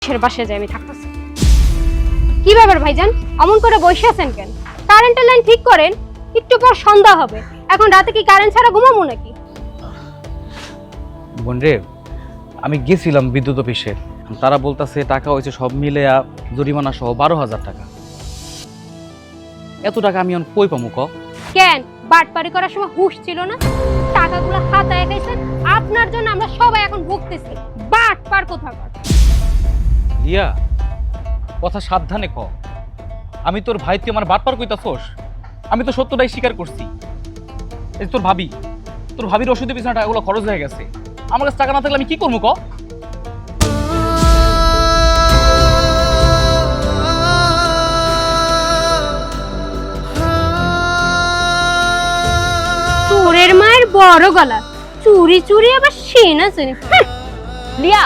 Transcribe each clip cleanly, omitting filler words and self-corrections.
বাসায় যাই আমি থাকতেছি। কি ব্যাপার ভাইজান, অমন করে বসে আছেন কেন? কারেন্টের লাইন ঠিক করেন, একটু পর সন্ধ্যা হবে। এখন রাতে কি কারেন্ট ছাড়া ঘুমাবো নাকি? বোন রে, আমি গেছিলাম বিদ্যুৎ অফিসে, তারা বলতেছে টাকা হয়েছে সব মিলে জরিমানা সহ 12,000 টাকা। এত টাকা আমি কই পামু ক? কেন বাটপারি করার সময় হুঁশ ছিল না? টাকাগুলো হাতায় খাইছেন, আপনার জন্য আমরা সবাই এখন ভুগতেছি। বাটপার কোথাকার। রিয়া, কথা সাবধানে ক। আমি তোর ভাই, তুই আমার বাটপার কইতাছস? আমি তো সত্যটাই স্বীকার করছি। এই তোর ভাবির ওষুধের পিছনে টাকাগুলো খরচ হয়ে গেছে। আমার কাছে টাকা না থাকলে আমি কি করবো ক? চোরের মায়ের বড় গলা, চুরি চুরি আবার সেনা চেনে। লিয়া,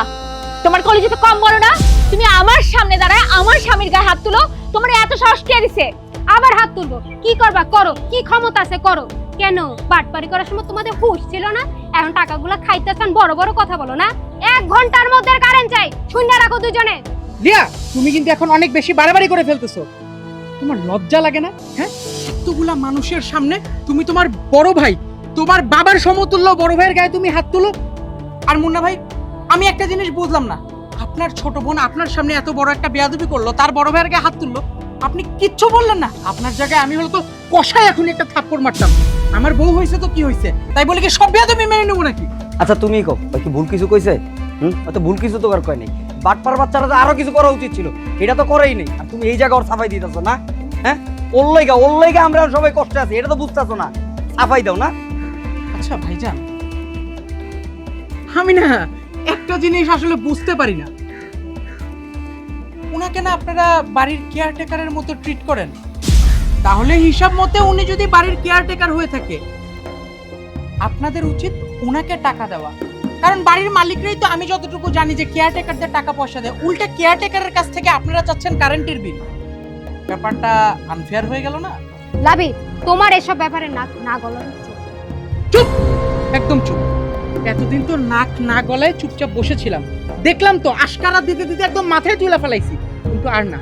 তোমার কলেজে তো কম বড় না? তুমি আমার সামনে দাঁড়ায় আমার স্বামীর গায়ে হাত তুলো। তোমার এত সাহস কে দিছে? আবার হাত তুলবো? কি করবা করো, কি ক্ষমতা আছে করো। কেন বাটপারি করার সময় তোমাদের হুঁশ ছিল না? এখন টাকাগুলো খাইতেছেন, বড় বড় কথা বলো না। 1 ঘন্টার মধ্যে কারেন্ট চাই, শূন্য রাখো দুজনে। লিয়া, তুমি কিন্তু এখন অনেক বেশি বাড়াবাড়ি করে ফেলতেছো। তোমার লজ্জা লাগে না? হ্যাঁ, এতগুলা মানুষের সামনে তুমি তোমার বড় ভাই, তোমার বাবার সমতুল্য বড় ভাইয়ের গায়ে তুমি হাত তুলো। আর মুন্না ভাই, আমি একটা জিনিস বুঝলাম না, আপনার ছোট বোন আপনার সামনে এত বড় একটা বেয়াদবি করলো, তার বড় ভাইয়ের গায়ে হাত তুললো, আপনি কিচ্ছু বললেন না? আপনার জায়গায় আমি হলো তো কষায় এখন একটা থাপ্পড় মারতাম। আমার বউ হয়েছে তো কি হয়েছে, তাই বলে কি সব বেয়াদবি মেনে নেবো নাকি? আচ্ছা তুমি কও, ওই কি ভুল কিছু কইছে? তো ভুল কিছু তো আর কয় নাই। বাটপার বাচ্চারা তো আরো কিছু করা উচিত ছিল, এটা তো করেই নেই। আর তুমি এই জায়গা ওর সাফাই দিতেছো না? হ্যাঁ, ওর লাইগা আমরা সবাই কষ্টে আছি, এটা তো বুঝতেছো না? সাফাই দাও না। আচ্ছা ভাইজান, আমি না একটা জিনিস আসলে বুঝতে পারি না, উনাকে না আপনারা বাড়ির কেয়ারটেকারের মতো ট্রিট করেন? তাহলে হিসাব মতে উনি যদি বাড়ির কেয়ারটেকার হয়ে থাকে, আপনাদের উচিত উনাকে টাকা দেওয়া। কারণ বাড়ির মালিকরাই তো, আমি যতটুকু জানি, যে কেয়ারটেকারদের টাকা পয়সা দেয়। উল্টা কেয়ারটেকারের কাছ থেকে আপনারা চাচ্ছেন কারেন্টের বিল। ব্যাপারটা আনফেয়ার হয়ে গেল না? লাভি, তোমার এসব ব্যাপারে নাক না গলানো উচিত। চুপ, একদম চুপ। এতদিন তো নাক না গলায় চুপচাপ বসেছিলাম, দেখলাম তো আশকারা দিতে দিতে একদম মাথায় তুলে ফেলাইছি। কিন্তু আর না,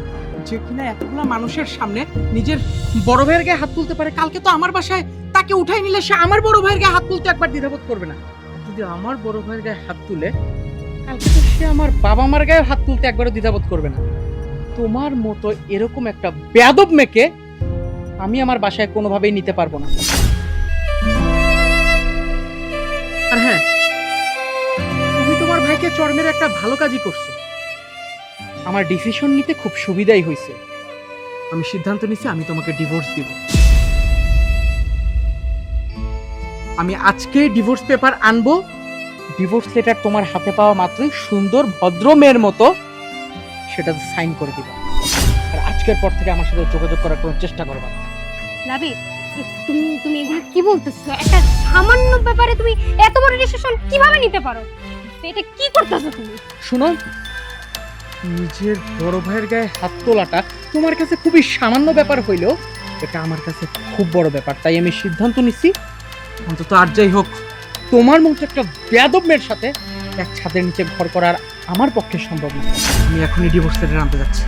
যে কিনা এতগুলা মানুষের সামনে নিজের বড় ভাইয়ের গায়ে হাত তুলতে পারে, কালকে তো আমার বাসায় তাকে উঠাই নিলে সে আমার বড় ভাইয়ের গায়ে হাত তুলতে একবার দ্বিধাবোধ করবে না? যদি আমার বড় ভাইয়ের গায়ে হাত তুলে, কালকে তো সে আমার বাবা মার গায়ে হাত তুলতে একবারও দ্বিধাবোধ করবে না। তোমার মতো এরকম একটা বেয়াদব মেয়েকে আমি আমার বাসায় কোনোভাবেই নিতে পারবো না। আর হ্যাঁ, তুমি তোমার ভাইকে চরমের একটা ভালো কাজই করছো। আমার ডিসিশন নিতে খুব সুবিধাই হয়েছে। আমি সিদ্ধান্ত নিছি আমি তোমাকে ডিভোর্স দিব। আমি আজকে ডিভোর্স পেপার আনবো। ডিভোর্স লেটার তোমার হাতে পাওয়া মাত্রই সুন্দর ভদ্র মেয়ের মতো সেটাতে সাইন করে দিবা। আর আজকের পর থেকে আমার সাথে যোগাযোগ করার কোনো চেষ্টা করবা না। লাভি, তুমি এগুলো কি বলতেছো? একটা সামান্য ব্যাপারে তুমি এত বড় ডিসিশন কিভাবে নিতে পারো? এটা কি করতেছো তুমি? শুনো, নিজের বড় ভাইয়ের গায়ে হাত তোলাটা তোমার কাছে খুবই সামান্য ব্যাপার হইলেও এটা আমার কাছে খুব বড় ব্যাপার। তাই আমি সিদ্ধান্ত নিচ্ছি, অন্তত আর যাই হোক, তোমার মতো একটা বেয়াদব মেয়ের সাথে এক ছাদের নিচে ঘর করার আমার পক্ষে সম্ভব না। আমি এখনই ডিভোর্স লেটার আনতে যাচ্ছি।